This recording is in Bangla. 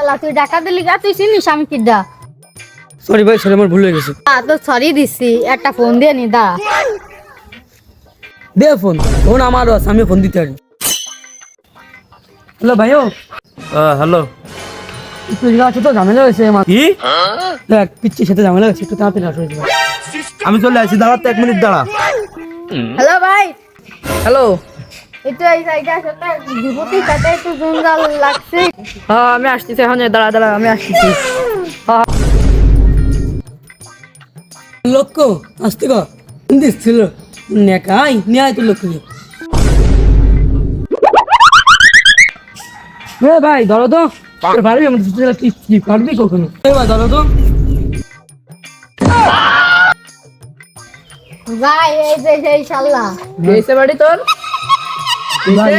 শালা তুই ডাকা দিলি গা, তুই চিনিস আমি কিডা? সরি ভাই, সরি আমার ভুল হয়ে গেছে। তো সরি দিছি, একটা ফোন দিয়ে নি দা। দে ফোন, ফোন আমারও আছে, আমি ফোন দিতে পারি। হ্যালো ভাইও, হ্যালো। একটু জায়গা আছে তো, ঝামেলা হয়েছে আমার। কি? দেখ পিচ্ছির সাথে ঝামেলা হয়েছে, একটু তাড়াতাড়ি আসো। আমি চলে আসছি, দাঁড়া তো 1 মিনিট দাঁড়া। হ্যালো ভাই, হ্যালো। একটু এই জায়গায় সাথে বিভূতির সাথে একটু জঞ্জাল লাগছে। হ্যাঁ আমি আসতেছি, এখন দাঁড়া দাঁড়া, আমি আসতেছি। লক্ষ্য আসতে কর দিচ্ছিল নেকাই নিয়ে তো লক্ষ্য ভাই ধরো তো পারবি, আমি পারবি কখনো ভাই, ধরো তো ভাই এই যে সেই শালা বাড়ি তোর ভাই।